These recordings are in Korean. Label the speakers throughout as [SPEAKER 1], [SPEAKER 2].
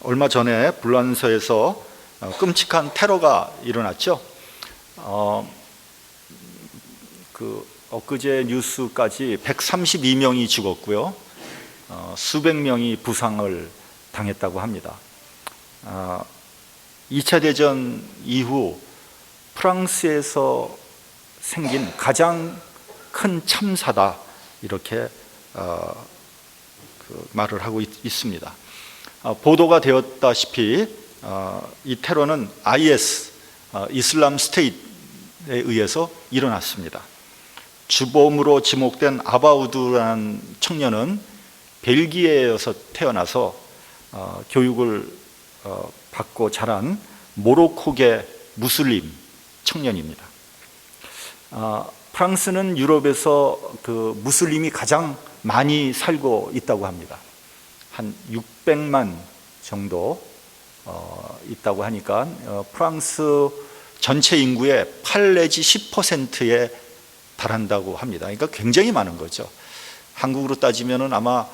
[SPEAKER 1] 얼마 전에 불란서에서 끔찍한 테러가 일어났죠. 엊그제 뉴스까지 132명이 죽었고요, 수백 명이 부상을 당했다고 합니다. 2차 대전 이후 프랑스에서 생긴 가장 큰 참사다, 이렇게 말을 하고 있습니다. 보도가 되었다시피 이 테러는 IS, 이슬람 스테이트에 의해서 일어났습니다. 주범으로 지목된 아바우드라는 청년은 벨기에에서 태어나서 교육을 받고 자란 모로코계 무슬림 청년입니다. 프랑스는 유럽에서 무슬림이 가장 많이 살고 있다고 합니다. 한 600만 정도 있다고 하니까 프랑스 전체 인구의 8 내지 10%에 달한다고 합니다. 그러니까 굉장히 많은 거죠. 한국으로 따지면 아마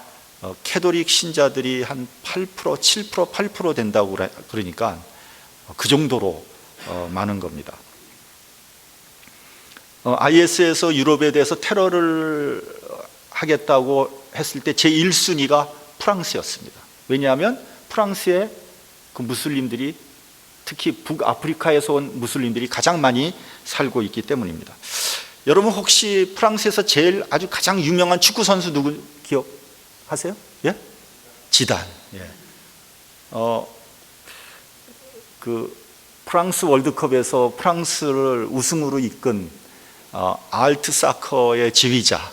[SPEAKER 1] 캐톨릭 신자들이 한 8%, 7%, 8% 된다고 그러니까 그 정도로 많은 겁니다. IS에서 유럽에 대해서 테러를 하겠다고 했을 때 제1순위가 프랑스였습니다. 왜냐하면 프랑스에 그 무슬림들이, 특히 북아프리카에서 온 무슬림들이 가장 많이 살고 있기 때문입니다. 여러분 혹시 프랑스에서 제일 아주 가장 유명한 축구 선수 누구 기억하세요? 예? 지단. 예. 프랑스 월드컵에서 프랑스를 우승으로 이끈 알트 사커의 지휘자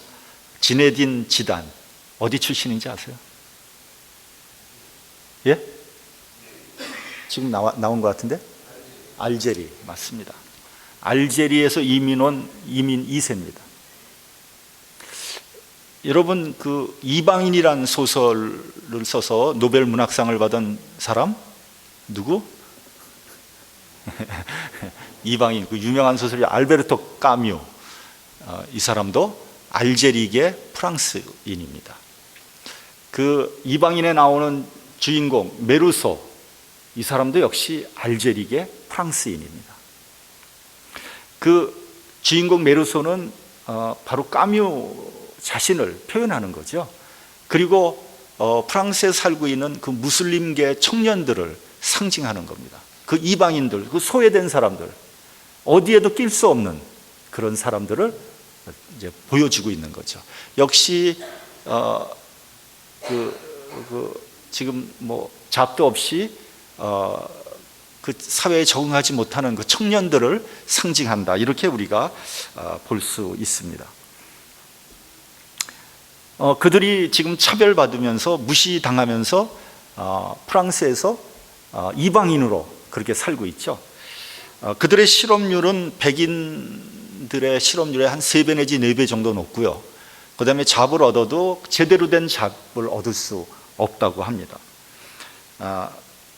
[SPEAKER 1] 지네딘 지단, 어디 출신인지 아세요? 예? 지금 나온 것 같은데? 알제리, 맞습니다. 알제리에서 이민 온 이민 2세입니다. 여러분 이방인이라는 소설을 써서 노벨 문학상을 받은 사람 누구? 이방인, 유명한 소설이 알베르토 까뮤. 이 사람도 알제리계 프랑스인입니다. 이방인에 나오는 주인공 메루소, 이 사람도 역시 알제리계 프랑스인입니다. 주인공 메루소는 바로 까뮤 자신을 표현하는 거죠. 그리고 프랑스에 살고 있는 그 무슬림계 청년들을 상징하는 겁니다. 그 이방인들, 그 소외된 사람들, 어디에도 낄 수 없는 그런 사람들을 이제 보여주고 있는 거죠. 역시 지금 잡도 없이 그 사회에 적응하지 못하는 그 청년들을 상징한다, 이렇게 우리가 볼 수 있습니다. 그들이 지금 차별받으면서 무시당하면서 프랑스에서 이방인으로 그렇게 살고 있죠. 그들의 실업률은 백인들의 실업률의 한 3배 내지 4배 정도 높고요, 그 다음에 잡을 얻어도 제대로 된 잡을 얻을 수 없다고 합니다.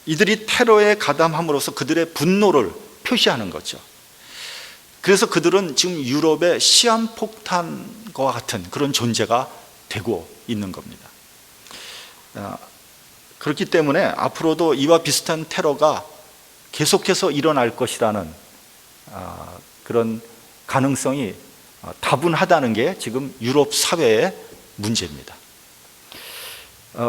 [SPEAKER 1] 이들이 테러에 가담함으로써 그들의 분노를 표시하는 거죠. 그래서 그들은 지금 유럽의 시한폭탄과 같은 그런 존재가 되고 있는 겁니다. 그렇기 때문에 앞으로도 이와 비슷한 테러가 계속해서 일어날 것이라는 그런 가능성이 다분하다는 게 지금 유럽 사회의 문제입니다.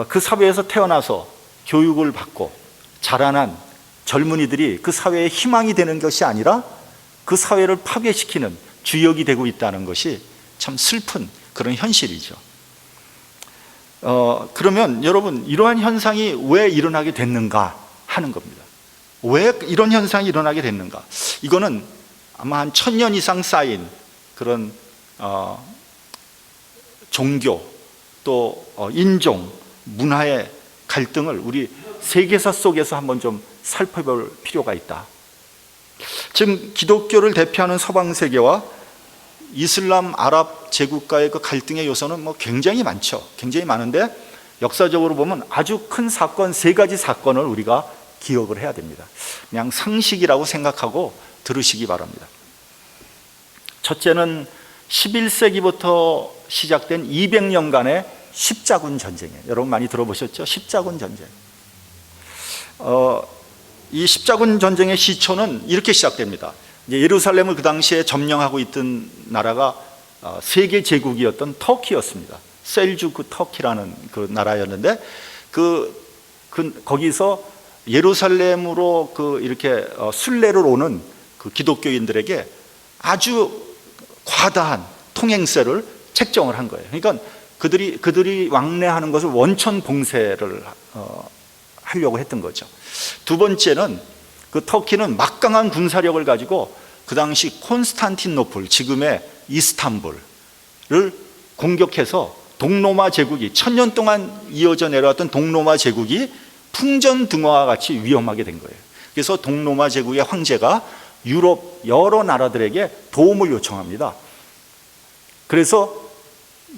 [SPEAKER 1] 그 사회에서 태어나서 교육을 받고 자라난 젊은이들이 그 사회의 희망이 되는 것이 아니라 그 사회를 파괴시키는 주역이 되고 있다는 것이 참 슬픈 그런 현실이죠. 그러면 여러분, 이러한 현상이 왜 일어나게 됐는가 하는 겁니다. 왜 이런 현상이 일어나게 됐는가? 이거는 아마 한 1000년 이상 쌓인 그런 종교 또 인종, 문화의 갈등을 우리 세계사 속에서 한번 좀 살펴볼 필요가 있다. 지금 기독교를 대표하는 서방 세계와 이슬람 아랍 제국가의 그 갈등의 요소는 굉장히 많죠. 굉장히 많은데 역사적으로 보면 아주 큰 사건 3가지 사건을 우리가 기억을 해야 됩니다. 그냥 상식이라고 생각하고 들으시기 바랍니다. 첫째는 11세기부터 시작된 200년간의 십자군 전쟁이에요. 여러분 많이 들어보셨죠? 십자군 전쟁. 이 십자군 전쟁의 시초는 이렇게 시작됩니다. 이제 예루살렘을 그 당시에 점령하고 있던 나라가 세계 제국이었던 터키였습니다. 셀주크 터키라는 그 나라였는데 거기서 예루살렘으로 이렇게 순례를 오는 그 기독교인들에게 아주 과다한 통행세를 책정을 한 거예요. 그러니까 그들이 왕래하는 것을 원천 봉쇄를 하려고 했던 거죠. 두 번째는 그 터키는 막강한 군사력을 가지고 그 당시 콘스탄티노플, 지금의 이스탄불을 공격해서 동로마 제국이 1000년 동안 이어져 내려왔던 동로마 제국이 풍전등화와 같이 위험하게 된 거예요. 그래서 동로마 제국의 황제가 유럽 여러 나라들에게 도움을 요청합니다. 그래서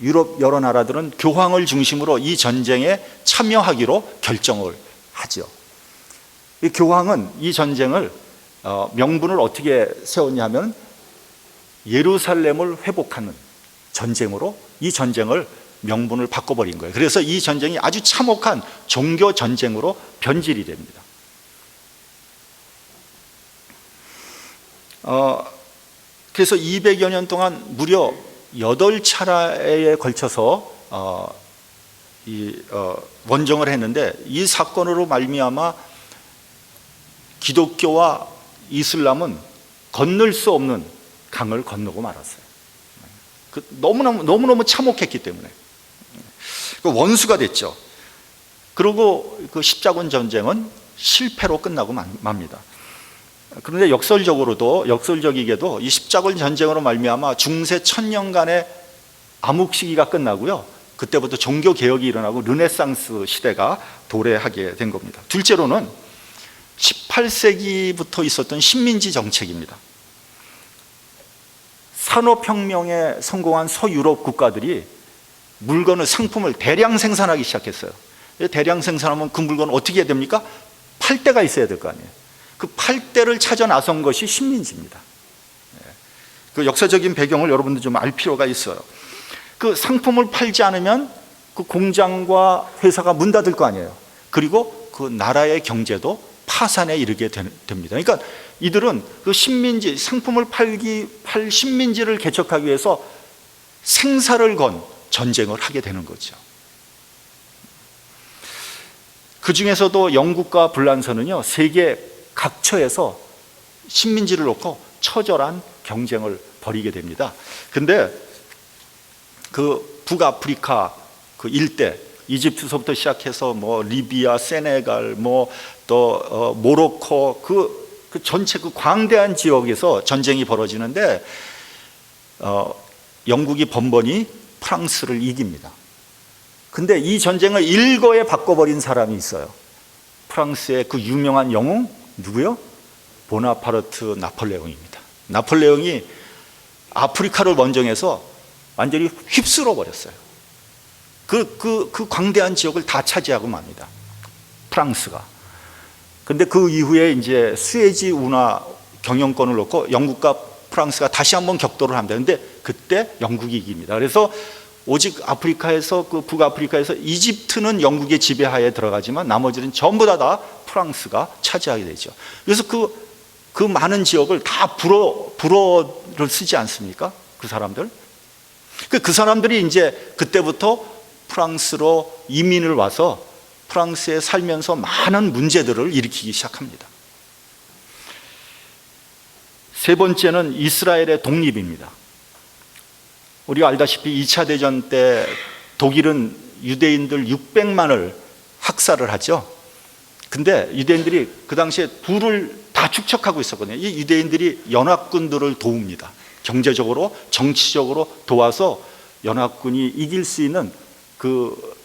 [SPEAKER 1] 유럽 여러 나라들은 교황을 중심으로 이 전쟁에 참여하기로 결정을 하죠. 이 교황은 이 전쟁을 명분을 어떻게 세웠냐면 예루살렘을 회복하는 전쟁으로 이 전쟁을 명분을 바꿔버린 거예요. 그래서 이 전쟁이 아주 참혹한 종교 전쟁으로 변질이 됩니다. 그래서 200여 년 동안 무려 8차례에 걸쳐서 원정을 했는데 이 사건으로 말미암아 기독교와 이슬람은 건널 수 없는 강을 건너고 말았어요. 너무너무 참혹했기 때문에 원수가 됐죠. 그리고 그 십자군 전쟁은 실패로 끝나고 맙니다. 그런데 역설적이게도 이 십자군 전쟁으로 말미암아 중세 1000년간의 암흑 시기가 끝나고요. 그때부터 종교 개혁이 일어나고 르네상스 시대가 도래하게 된 겁니다. 둘째로는 18세기부터 있었던 식민지 정책입니다. 산업혁명에 성공한 서유럽 국가들이 상품을 대량 생산하기 시작했어요. 대량 생산하면 그 물건을 어떻게 해야 됩니까? 팔 데가 있어야 될 거 아니에요. 그 팔 데를 찾아 나선 것이 식민지입니다. 그 역사적인 배경을 여러분들 좀 알 필요가 있어요. 그 상품을 팔지 않으면 그 공장과 회사가 문 닫을 거 아니에요. 그리고 그 나라의 경제도 파산에 이르게 됩니다. 그러니까 이들은 그 상품을 팔 식민지를 개척하기 위해서 생사를 건 전쟁을 하게 되는 거죠. 그 중에서도 영국과 불란서는요, 세계 각처에서 식민지를 놓고 처절한 경쟁을 벌이게 됩니다. 근데 그 북아프리카 그 일대, 이집트서부터 시작해서 리비아, 세네갈, 또 모로코 그 전체 그 광대한 지역에서 전쟁이 벌어지는데 영국이 번번이 프랑스를 이깁니다. 근데 이 전쟁을 일거에 바꿔버린 사람이 있어요. 프랑스의 그 유명한 영웅 누구요? 보나파르트 나폴레옹입니다. 나폴레옹이 아프리카를 원정해서 완전히 휩쓸어 버렸어요. 그 광대한 지역을 다 차지하고 맙니다. 프랑스가. 근데 그 이후에 이제 수에즈 운하 경영권을 놓고 영국과 프랑스가 다시 한번 격돌을 합니다. 근데 그때 영국이 이깁니다. 그래서 오직 아프리카에서 북아프리카에서 이집트는 영국의 지배하에 들어가지만 나머지는 전부 다 프랑스가 차지하게 되죠. 그래서 그 많은 지역을 다 불어를 쓰지 않습니까? 그 사람들. 그 사람들이 이제 그때부터 프랑스로 이민을 와서 프랑스에 살면서 많은 문제들을 일으키기 시작합니다. 세 번째는 이스라엘의 독립입니다. 우리가 알다시피 2차 대전 때 독일은 유대인들 600만을 학살을 하죠. 근데 유대인들이 그 당시에 부를 다 축적하고 있었거든요. 이 유대인들이 연합군들을 도웁니다. 경제적으로, 정치적으로 도와서 연합군이 이길 수 있는 그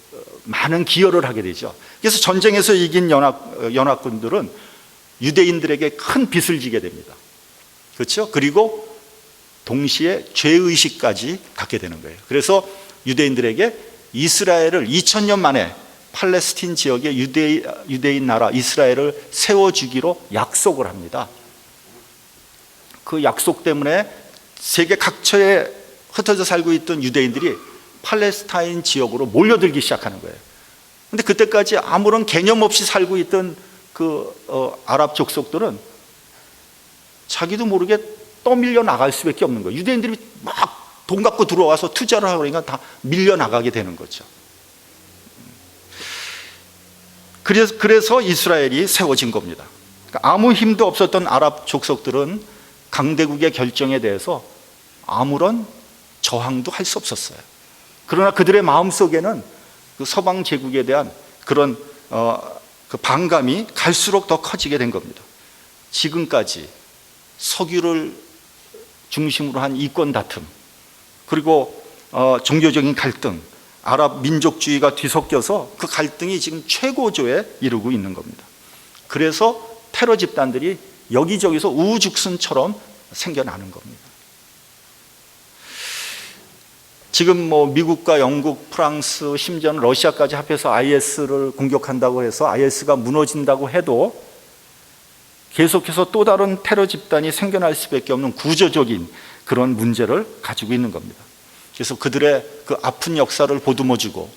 [SPEAKER 1] 많은 기여를 하게 되죠. 그래서 전쟁에서 이긴 연합군들은 유대인들에게 큰 빚을 지게 됩니다. 그렇죠? 그리고 동시에 죄의식까지 갖게 되는 거예요. 그래서 유대인들에게 이스라엘을 2000년 만에 팔레스틴 지역에 유대인 나라 이스라엘을 세워주기로 약속을 합니다. 그 약속 때문에 세계 각처에 흩어져 살고 있던 유대인들이 팔레스타인 지역으로 몰려들기 시작하는 거예요. 근데 그때까지 아무런 개념 없이 살고 있던 아랍 족속들은 자기도 모르게 떠밀려 나갈 수밖에 없는 거예요. 유대인들이 막 돈 갖고 들어와서 투자를 하고 그러니까 다 밀려 나가게 되는 거죠. 그래서 이스라엘이 세워진 겁니다. 그러니까 아무 힘도 없었던 아랍 족속들은 강대국의 결정에 대해서 아무런 저항도 할 수 없었어요. 그러나 그들의 마음속에는 그 서방 제국에 대한 그런 그 반감이 갈수록 더 커지게 된 겁니다. 지금까지 석유를 중심으로 한 이권 다툼, 그리고 종교적인 갈등, 아랍 민족주의가 뒤섞여서 그 갈등이 지금 최고조에 이르고 있는 겁니다. 그래서 테러 집단들이 여기저기서 우후죽순처럼 생겨나는 겁니다. 지금 미국과 영국, 프랑스, 심지어는 러시아까지 합해서 IS를 공격한다고 해서 IS가 무너진다고 해도 계속해서 또 다른 테러 집단이 생겨날 수밖에 없는 구조적인 그런 문제를 가지고 있는 겁니다. 그래서 그들의 그 아픈 역사를 보듬어주고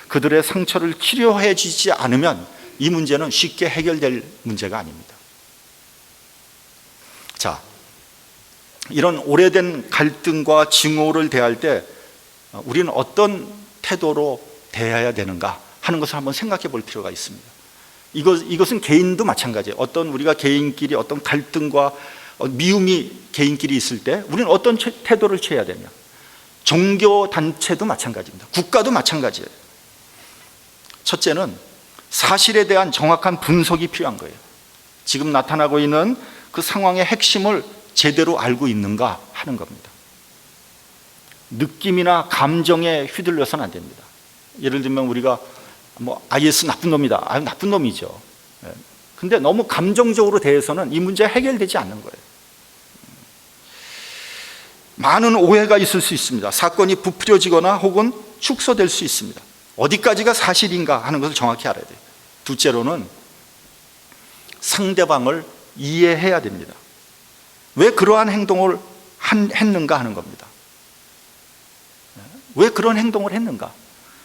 [SPEAKER 1] 그들의 상처를 치료해 주지 않으면 이 문제는 쉽게 해결될 문제가 아닙니다. 자, 이런 오래된 갈등과 증오를 대할 때 우리는 어떤 태도로 대해야 되는가 하는 것을 한번 생각해 볼 필요가 있습니다. 이것은 개인도 마찬가지예요. 어떤 우리가 개인끼리 어떤 갈등과 미움이 개인끼리 있을 때 우리는 어떤 태도를 취해야 되냐. 종교 단체도 마찬가지입니다. 국가도 마찬가지예요. 첫째는 사실에 대한 정확한 분석이 필요한 거예요. 지금 나타나고 있는 그 상황의 핵심을 제대로 알고 있는가 하는 겁니다. 느낌이나 감정에 휘둘려서는 안 됩니다. 예를 들면 우리가 IS 나쁜 놈이다. 나쁜 놈이죠. 근데 너무 감정적으로 대해서는 이 문제 해결되지 않는 거예요. 많은 오해가 있을 수 있습니다. 사건이 부풀려지거나 혹은 축소될 수 있습니다. 어디까지가 사실인가 하는 것을 정확히 알아야 돼요. 둘째로는 상대방을 이해해야 됩니다. 왜 그러한 행동을 했는가 하는 겁니다. 왜 그런 행동을 했는가?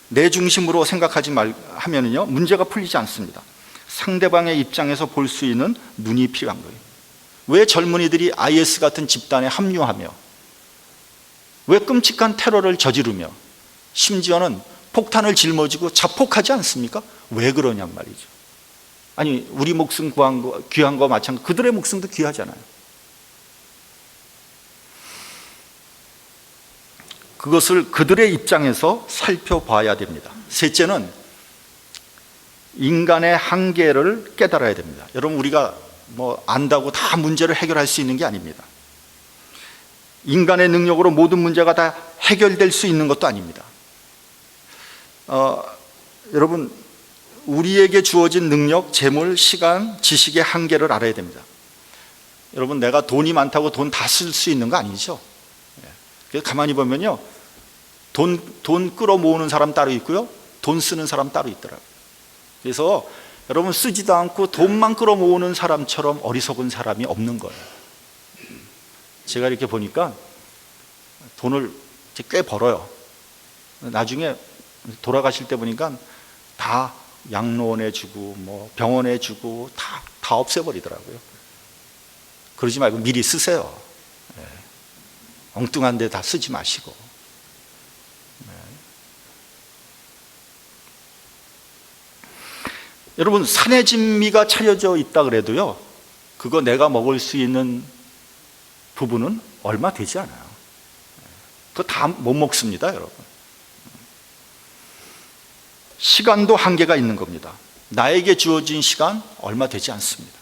[SPEAKER 1] 내 중심으로 생각하지 하면은요 문제가 풀리지 않습니다. 상대방의 입장에서 볼 수 있는 눈이 필요한 거예요. 왜 젊은이들이 IS 같은 집단에 합류하며 왜 끔찍한 테러를 저지르며 심지어는 폭탄을 짊어지고 자폭하지 않습니까? 왜 그러냔 말이죠. 아니 우리 목숨 귀한 거 마찬가지, 그들의 목숨도 귀하잖아요. 그것을 그들의 입장에서 살펴봐야 됩니다. 셋째는 인간의 한계를 깨달아야 됩니다. 여러분 우리가 안다고 다 문제를 해결할 수 있는 게 아닙니다. 인간의 능력으로 모든 문제가 다 해결될 수 있는 것도 아닙니다. 여러분 우리에게 주어진 능력, 재물, 시간, 지식의 한계를 알아야 됩니다. 여러분 내가 돈이 많다고 돈 다 쓸 수 있는 거 아니죠. 그래서 가만히 보면요 돈 끌어모으는 사람 따로 있고요 돈 쓰는 사람 따로 있더라고요. 그래서 여러분 쓰지도 않고 돈만 끌어모으는 사람처럼 어리석은 사람이 없는 거예요. 제가 이렇게 보니까 돈을 꽤 벌어요. 나중에 돌아가실 때 보니까 다 양로원에 주고 병원에 주고 다 없애버리더라고요. 그러지 말고 미리 쓰세요. 엉뚱한 데 다 쓰지 마시고. 여러분 산의 진미가 차려져 있다 그래도요 그거 내가 먹을 수 있는 부분은 얼마 되지 않아요. 그거 다 못 먹습니다. 여러분 시간도 한계가 있는 겁니다. 나에게 주어진 시간 얼마 되지 않습니다.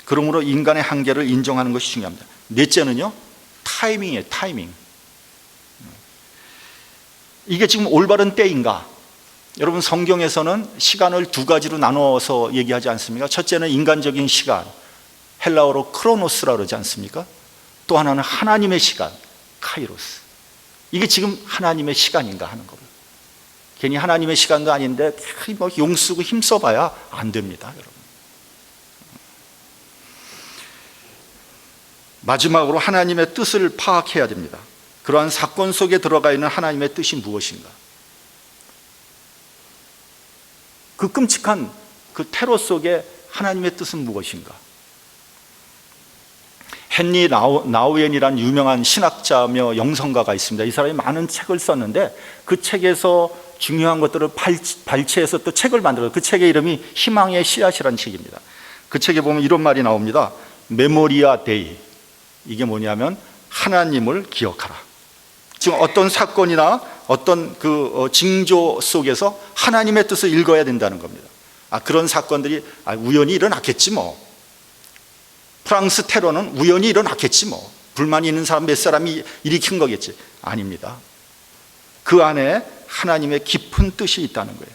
[SPEAKER 1] 그러므로 인간의 한계를 인정하는 것이 중요합니다. 넷째는요 타이밍이에요. 타이밍. 이게 지금 올바른 때인가? 여러분 성경에서는 시간을 두 가지로 나눠서 얘기하지 않습니까? 첫째는 인간적인 시간, 헬라어로 크로노스라 그러지 않습니까? 또 하나는 하나님의 시간, 카이로스. 이게 지금 하나님의 시간인가 하는 겁니다. 괜히 하나님의 시간도 아닌데 용 쓰고 힘써봐야 안 됩니다. 여러분. 마지막으로 하나님의 뜻을 파악해야 됩니다. 그러한 사건 속에 들어가 있는 하나님의 뜻이 무엇인가? 그 끔찍한 그 테러 속에 하나님의 뜻은 무엇인가? 헨리 나우엔이라는 유명한 신학자며 영성가가 있습니다. 이 사람이 많은 책을 썼는데 그 책에서 중요한 것들을 발췌해서 또 책을 만들어요. 그 책의 이름이 희망의 씨앗이라는 책입니다. 그 책에 보면 이런 말이 나옵니다. 메모리아 데이. 이게 뭐냐면 하나님을 기억하라. 지금 어떤 사건이나 어떤 그 징조 속에서 하나님의 뜻을 읽어야 된다는 겁니다. 그런 사건들이 우연히 일어났겠지 뭐. 프랑스 테러는 우연히 일어났겠지 뭐. 불만이 있는 사람 몇 사람이 일으킨 거겠지. 아닙니다. 그 안에 하나님의 깊은 뜻이 있다는 거예요.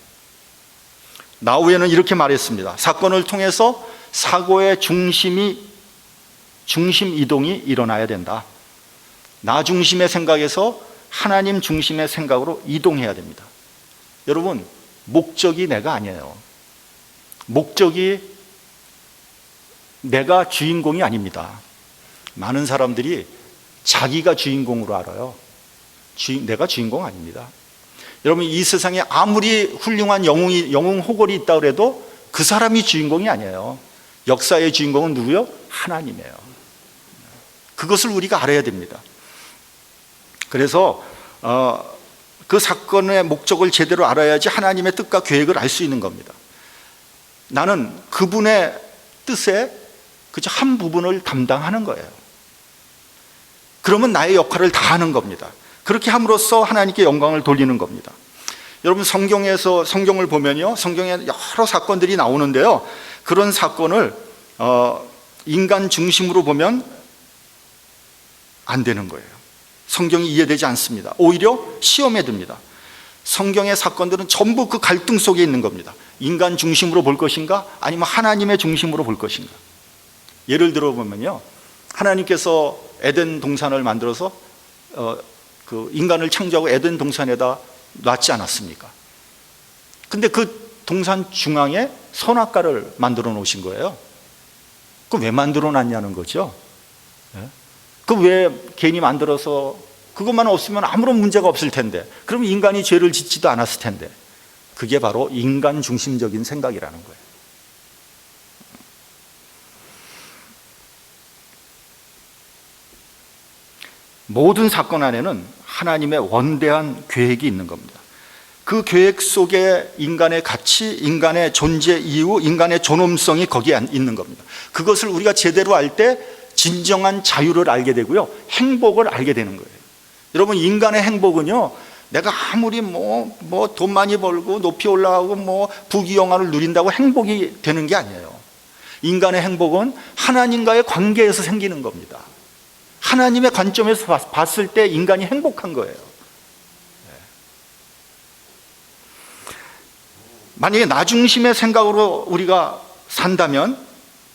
[SPEAKER 1] 나우엔은 이렇게 말했습니다. 사건을 통해서 사고의 중심 이동이 일어나야 된다. 나 중심의 생각에서 하나님 중심의 생각으로 이동해야 됩니다. 여러분, 목적이 내가 아니에요. 목적이 내가 주인공이 아닙니다. 많은 사람들이 자기가 주인공으로 알아요. 내가 주인공 아닙니다. 여러분, 이 세상에 아무리 훌륭한 영웅 호걸이 있다 그래도 그 사람이 주인공이 아니에요. 역사의 주인공은 누구요? 하나님이에요. 그것을 우리가 알아야 됩니다. 그래서 그 사건의 목적을 제대로 알아야지 하나님의 뜻과 계획을 알 수 있는 겁니다. 나는 그분의 뜻의 그저 한 부분을 담당하는 거예요. 그러면 나의 역할을 다 하는 겁니다. 그렇게 함으로써 하나님께 영광을 돌리는 겁니다. 여러분, 성경을 보면요, 성경에 여러 사건들이 나오는데요, 그런 사건을 인간 중심으로 보면 안 되는 거예요. 성경이 이해되지 않습니다. 오히려 시험에 듭니다. 성경의 사건들은 전부 그 갈등 속에 있는 겁니다. 인간 중심으로 볼 것인가? 아니면 하나님의 중심으로 볼 것인가? 예를 들어 보면요, 하나님께서 에덴 동산을 만들어서 그 인간을 창조하고 에덴 동산에다 놨지 않았습니까? 근데 그 동산 중앙에 선악과를 만들어 놓으신 거예요. 그럼 왜 만들어 놨냐는 거죠. 그 왜 괜히 만들어서 그것만 없으면 아무런 문제가 없을 텐데, 그럼 인간이 죄를 짓지도 않았을 텐데. 그게 바로 인간 중심적인 생각이라는 거예요. 모든 사건 안에는 하나님의 원대한 계획이 있는 겁니다. 그 계획 속에 인간의 가치, 인간의 존재 이유, 인간의 존엄성이 거기에 있는 겁니다. 그것을 우리가 제대로 알 때 진정한 자유를 알게 되고요, 행복을 알게 되는 거예요. 여러분, 인간의 행복은요, 내가 아무리 돈 많이 벌고 높이 올라가고 부귀영화를 누린다고 행복이 되는 게 아니에요. 인간의 행복은 하나님과의 관계에서 생기는 겁니다. 하나님의 관점에서 봤을 때 인간이 행복한 거예요. 만약에 나 중심의 생각으로 우리가 산다면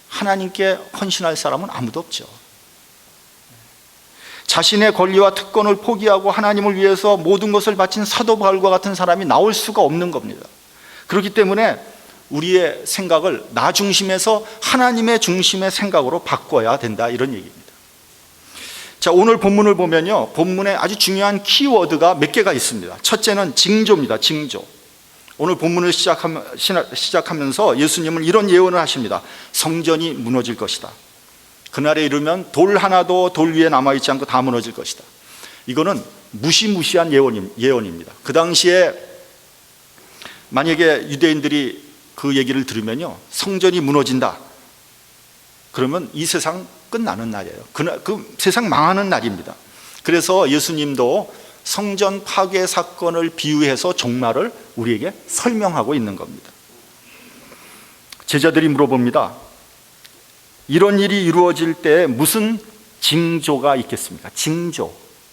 [SPEAKER 1] 하나님께 헌신할 사람은 아무도 없죠. 자신의 권리와 특권을 포기하고 하나님을 위해서 모든 것을 바친 사도 바울과 같은 사람이 나올 수가 없는 겁니다. 그렇기 때문에 우리의 생각을 나 중심에서 하나님의 중심의 생각으로 바꿔야 된다, 이런 얘기입니다. 자, 오늘 본문을 보면요, 본문에 아주 중요한 키워드가 몇 개가 있습니다. 첫째는 징조입니다. 징조. 오늘 본문을 시작하면서 예수님은 이런 예언을 하십니다. 성전이 무너질 것이다. 그날에 이르면 돌 하나도 돌 위에 남아있지 않고 다 무너질 것이다. 이거는 무시무시한 예언입니다. 그 당시에 만약에 유대인들이 그 얘기를 들으면요, 성전이 무너진다, 그러면 이 세상 끝나는 날이에요. 그 세상 망하는 날입니다. 그래서 예수님도 성전 파괴 사건을 비유해서 종말을 우리에게 설명하고 있는 겁니다. 제자들이 물어봅니다. 이런 일이 이루어질 때 무슨 징조가 있겠습니까? 징조,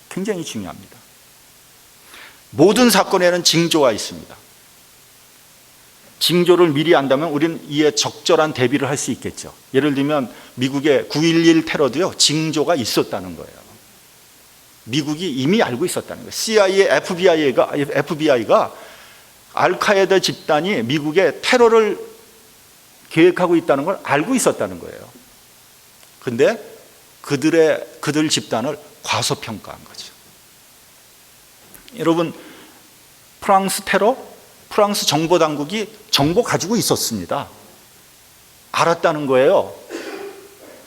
[SPEAKER 1] 굉장히 중요합니다. 모든 사건에는 징조가 있습니다. 징조를 미리 안다면 우리는 이에 적절한 대비를 할 수 있겠죠. 예를 들면 미국의 9.11 테러도요, 징조가 있었다는 거예요. 미국이 이미 알고 있었다는 거예요. CIA, FBI가 알카에다 집단이 미국의 테러를 계획하고 있다는 걸 알고 있었다는 거예요. 근데 그들 집단을 과소평가한 거죠. 여러분, 프랑스 테러, 프랑스 정보 당국이 정보 가지고 있었습니다. 알았다는 거예요.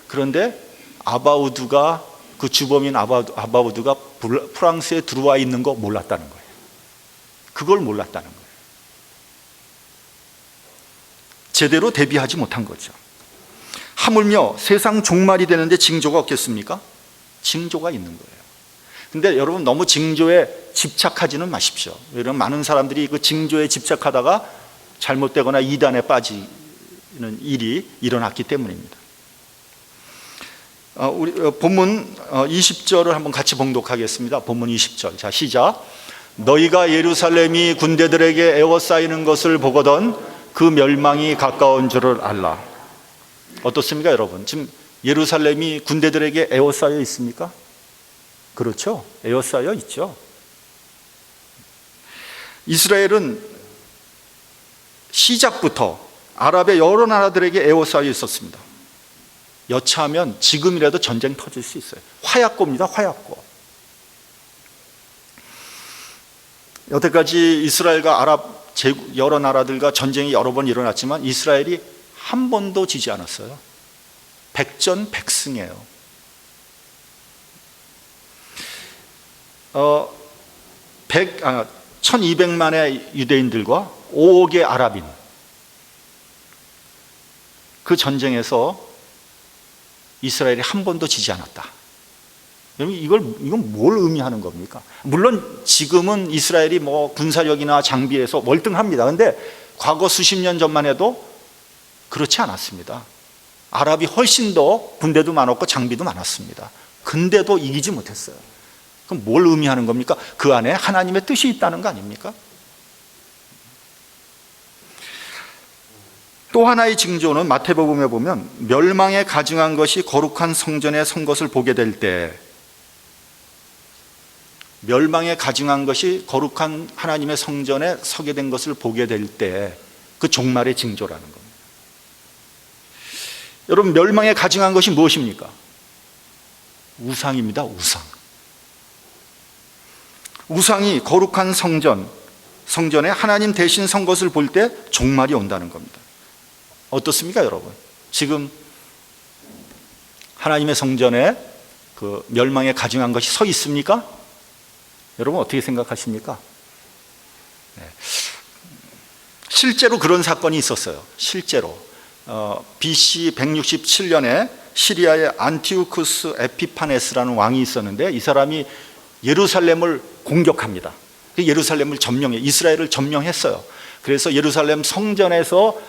[SPEAKER 1] 그런데 아바우드가, 그 주범인 아바우드가 프랑스에 들어와 있는 거 몰랐다는 거예요. 그걸 몰랐다는 거예요. 제대로 대비하지 못한 거죠. 하물며 세상 종말이 되는데 징조가 없겠습니까? 징조가 있는 거예요. 근데 여러분, 너무 징조에 집착하지는 마십시오. 왜냐하면 많은 사람들이 그 징조에 집착하다가 잘못되거나 이단에 빠지는 일이 일어났기 때문입니다. 우리 본문 20절을 한번 같이 봉독하겠습니다. 본문 20절. 자, 시작. 너희가 예루살렘이 군대들에게 에워싸이는 것을 보거든 그 멸망이 가까운 줄을 알라. 어떻습니까, 여러분? 지금 예루살렘이 군대들에게 에워싸여 있습니까? 그렇죠. 에워싸여 있죠. 이스라엘은 시작부터 아랍의 여러 나라들에게 에워싸여 있었습니다. 여차하면 지금이라도 전쟁 터질 수 있어요. 화약고입니다. 화약고. 여태까지 이스라엘과 아랍 여러 나라들과 전쟁이 여러 번 일어났지만 이스라엘이 한 번도 지지 않았어요. 백전백승이에요. 1200만의 유대인들과 5억의 아랍인, 그 전쟁에서 이스라엘이 한 번도 지지 않았다. 이건 뭘 의미하는 겁니까? 물론 지금은 이스라엘이 뭐 군사력이나 장비에서 월등합니다. 근데 과거 수십 년 전만 해도 그렇지 않았습니다. 아랍이 훨씬 더 군대도 많았고 장비도 많았습니다. 근데도 이기지 못했어요. 그럼 뭘 의미하는 겁니까? 그 안에 하나님의 뜻이 있다는 거 아닙니까? 또 하나의 징조는 마태복음에 보면 멸망에 가증한 것이 거룩한 성전에 선 것을 보게 될 때, 멸망에 가증한 것이 거룩한 하나님의 성전에 서게 된 것을 보게 될 때, 그 종말의 징조라는 겁니다. 여러분, 멸망에 가증한 것이 무엇입니까? 우상입니다. 우상이 거룩한 성전에 하나님 대신 선 것을 볼 때 종말이 온다는 겁니다. 어떻습니까, 여러분? 지금 하나님의 성전에 그 멸망에 가증한 것이 서 있습니까? 여러분, 어떻게 생각하십니까? 네. 실제로 그런 사건이 있었어요. 실제로 BC 167년에 시리아의 안티오쿠스 에피파네스라는 왕이 있었는데, 이 사람이 예루살렘을 공격합니다. 예루살렘을 점령해, 이스라엘을 점령했어요. 그래서 예루살렘 성전에서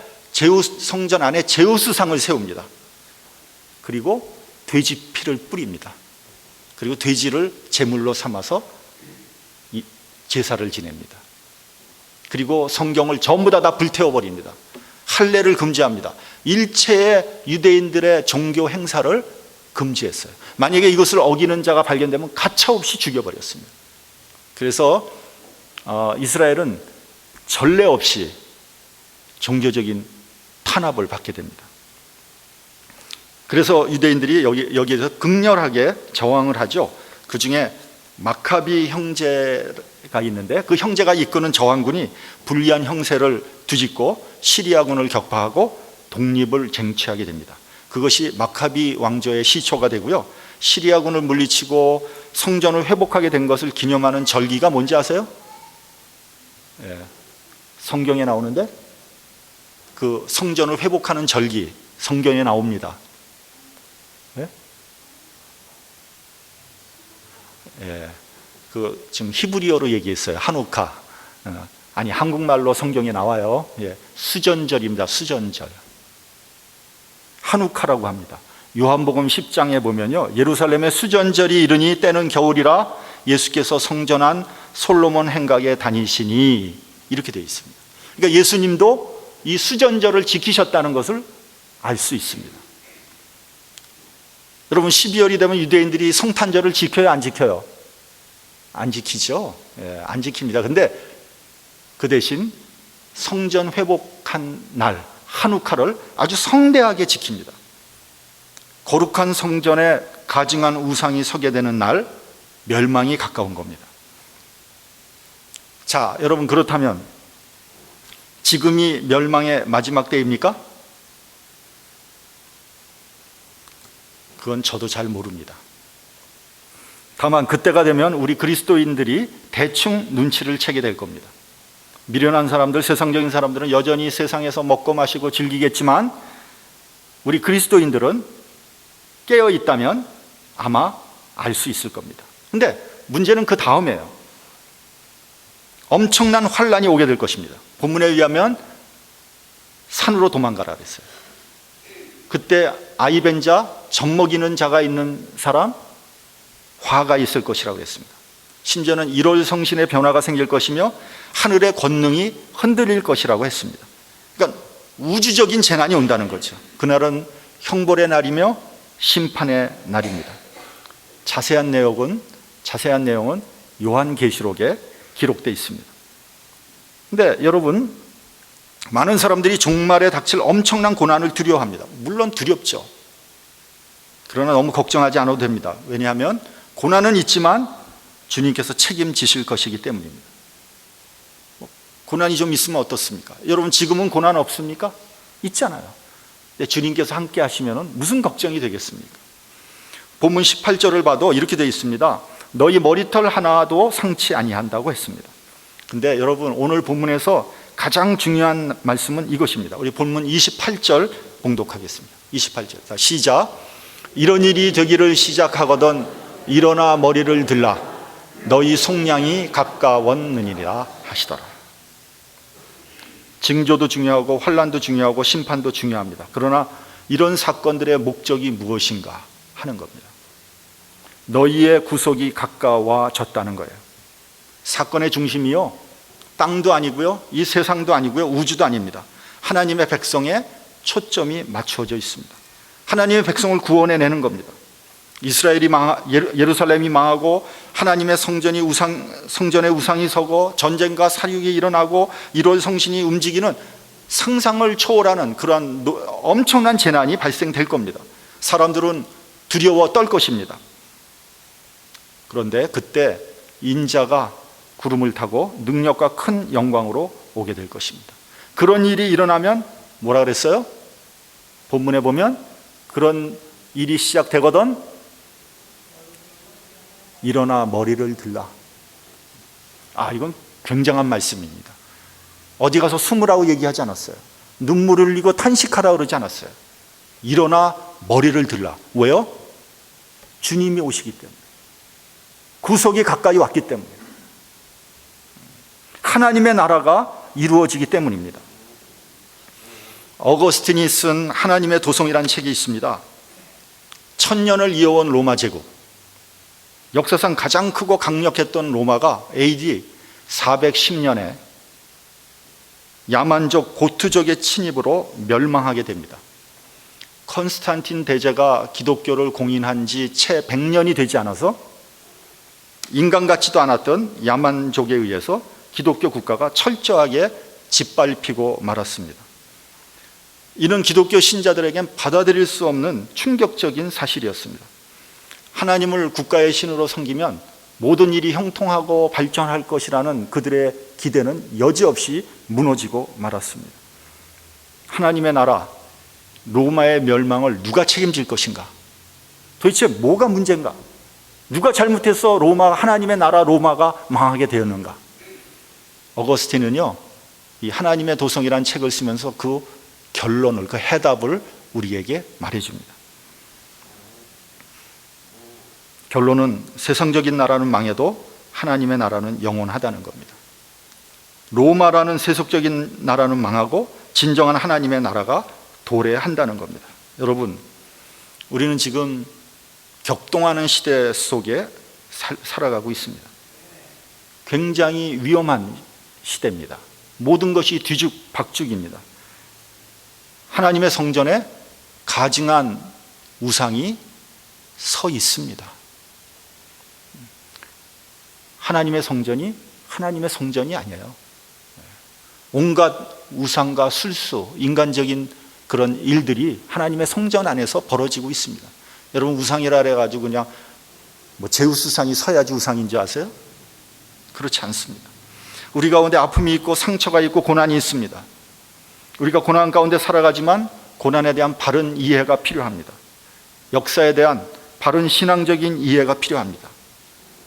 [SPEAKER 1] 성전 안에 제우스상을 세웁니다. 그리고 돼지 피를 뿌립니다. 그리고 돼지를 제물로 삼아서 제사를 지냅니다. 그리고 성경을 전부 다 불태워버립니다. 할례를 금지합니다. 일체의 유대인들의 종교 행사를 금지했어요. 만약에 이것을 어기는 자가 발견되면 가차없이 죽여버렸습니다. 그래서 이스라엘은 전례 없이 종교적인 탄압을 받게 됩니다. 그래서 유대인들이 여기에서 극렬하게 저항을 하죠. 그 중에 마카비 형제가 있는데, 그 형제가 이끄는 저항군이 불리한 형세를 뒤집고 시리아군을 격파하고 독립을 쟁취하게 됩니다. 그것이 마카비 왕조의 시초가 되고요. 시리아군을 물리치고 성전을 회복하게 된 것을 기념하는 절기가 뭔지 아세요? 예, 성경에 나오는데 그 성전을 회복하는 절기, 성경에 나옵니다. 예? 예, 그 지금 히브리어로 얘기했어요. 하누카. 아니, 한국말로 성경에 나와요. 예, 수전절입니다. 수전절. 하누카라고 합니다. 요한복음 10장에 보면요, 예루살렘의 수전절이 이르니 때는 겨울이라 예수께서 성전한 솔로몬 행각에 다니시니, 이렇게 되어 있습니다. 그러니까 예수님도 이 수전절을 지키셨다는 것을 알 수 있습니다. 여러분, 12월이 되면 유대인들이 성탄절을 지켜요, 안 지켜요? 안 지키죠. 예, 안 지킵니다. 근데 그 대신 성전 회복한 날 하누카를 아주 성대하게 지킵니다. 거룩한 성전에 가증한 우상이 서게 되는 날, 멸망이 가까운 겁니다. 자, 여러분, 그렇다면 지금이 멸망의 마지막 때입니까? 그건 저도 잘 모릅니다. 다만 그때가 되면 우리 그리스도인들이 대충 눈치를 채게 될 겁니다. 미련한 사람들, 세상적인 사람들은 여전히 세상에서 먹고 마시고 즐기겠지만 우리 그리스도인들은 깨어 있다면 아마 알 수 있을 겁니다. 근데 문제는 그 다음이에요. 엄청난 환란이 오게 될 것입니다. 본문에 의하면 산으로 도망가라 그랬어요. 그때 아이 뵌 자, 젖먹이는 자가 있는 사람, 화가 있을 것이라고 했습니다. 심지어는 1월 성신의 변화가 생길 것이며 하늘의 권능이 흔들릴 것이라고 했습니다. 그러니까 우주적인 재난이 온다는 거죠. 그날은 형벌의 날이며 심판의 날입니다. 자세한 내용은 요한계시록에 기록되어 있습니다. 근데 여러분, 많은 사람들이 종말에 닥칠 엄청난 고난을 두려워합니다. 물론 두렵죠. 그러나 너무 걱정하지 않아도 됩니다. 왜냐하면 고난은 있지만 주님께서 책임지실 것이기 때문입니다. 고난이 좀 있으면 어떻습니까? 여러분, 지금은 고난 없습니까? 있잖아요. 근데 주님께서 함께 하시면 무슨 걱정이 되겠습니까? 본문 18절을 봐도 이렇게 되어 있습니다. 너희 머리털 하나도 상치 아니한다고 했습니다. 근데 여러분, 오늘 본문에서 가장 중요한 말씀은 이것입니다. 우리 본문 28절 봉독하겠습니다. 28절. 자, 시작. 이런 일이 되기를 시작하거든 일어나 머리를 들라 너희 속량이 가까웠느니라 하시더라. 징조도 중요하고 환란도 중요하고 심판도 중요합니다. 그러나 이런 사건들의 목적이 무엇인가 하는 겁니다. 너희의 구속이 가까워졌다는 거예요. 사건의 중심이요, 땅도 아니고요, 이 세상도 아니고요, 우주도 아닙니다. 하나님의 백성에 초점이 맞추어져 있습니다. 하나님의 백성을 구원해내는 겁니다. 예루살렘이 망하고 하나님의 성전에 우상이 서고 전쟁과 살육이 일어나고 1월 성신이 움직이는 상상을 초월하는 그러한 엄청난 재난이 발생될 겁니다. 사람들은 두려워 떨 것입니다. 그런데 그때 인자가 구름을 타고 능력과 큰 영광으로 오게 될 것입니다. 그런 일이 일어나면 뭐라 그랬어요? 본문에 보면 그런 일이 시작되거든 일어나 머리를 들라. 이건 굉장한 말씀입니다. 어디 가서 숨으라고 얘기하지 않았어요. 눈물을 흘리고 탄식하라고 그러지 않았어요. 일어나 머리를 들라. 왜요? 주님이 오시기 때문에. 구속이 가까이 왔기 때문에. 하나님의 나라가 이루어지기 때문입니다. 어거스틴이 쓴 하나님의 도성이라는 책이 있습니다. 1000년을 이어온 로마 제국, 역사상 가장 크고 강력했던 로마가 AD 410년에 야만족 고트족의 침입으로 멸망하게 됩니다. 컨스탄틴 대제가 기독교를 공인한 지 채 100년이 되지 않아서 인간 같지도 않았던 야만족에 의해서 기독교 국가가 철저하게 짓밟히고 말았습니다. 이는 기독교 신자들에겐 받아들일 수 없는 충격적인 사실이었습니다. 하나님을 국가의 신으로 섬기면 모든 일이 형통하고 발전할 것이라는 그들의 기대는 여지없이 무너지고 말았습니다. 하나님의 나라, 로마의 멸망을 누가 책임질 것인가? 도대체 뭐가 문제인가? 누가 잘못해서 하나님의 나라 로마가 망하게 되었는가? 어거스틴은요, 이 하나님의 도성이라는 책을 쓰면서 그 결론을, 그 해답을 우리에게 말해줍니다. 결론은 세상적인 나라는 망해도 하나님의 나라는 영원하다는 겁니다. 로마라는 세속적인 나라는 망하고 진정한 하나님의 나라가 도래한다는 겁니다. 여러분, 우리는 지금 격동하는 시대 속에 살아가고 있습니다. 굉장히 위험한 시대입니다. 모든 것이 뒤죽박죽입니다. 하나님의 성전에 가증한 우상이 서 있습니다. 하나님의 성전이 하나님의 성전이 아니에요. 온갖 우상과 술수, 인간적인 그런 일들이 하나님의 성전 안에서 벌어지고 있습니다. 여러분, 우상이라 해가지고 그냥 제우스상이 서야지 우상인 줄 아세요? 그렇지 않습니다. 우리 가운데 아픔이 있고 상처가 있고 고난이 있습니다. 우리가 고난 가운데 살아가지만 고난에 대한 바른 이해가 필요합니다. 역사에 대한 바른 신앙적인 이해가 필요합니다.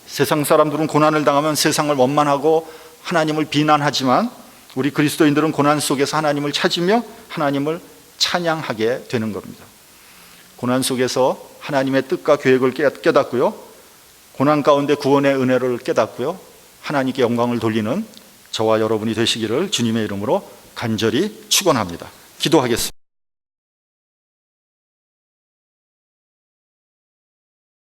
[SPEAKER 1] 세상 사람들은 고난을 당하면 세상을 원만하고 하나님을 비난하지만 우리 그리스도인들은 고난 속에서 하나님을 찾으며 하나님을 찬양하게 되는 겁니다. 고난 속에서 하나님의 뜻과 계획을 깨닫고요, 고난 가운데 구원의 은혜를 깨닫고요, 하나님께 영광을 돌리는 저와 여러분이 되시기를 주님의 이름으로 간절히 축원합니다. 기도하겠습니다.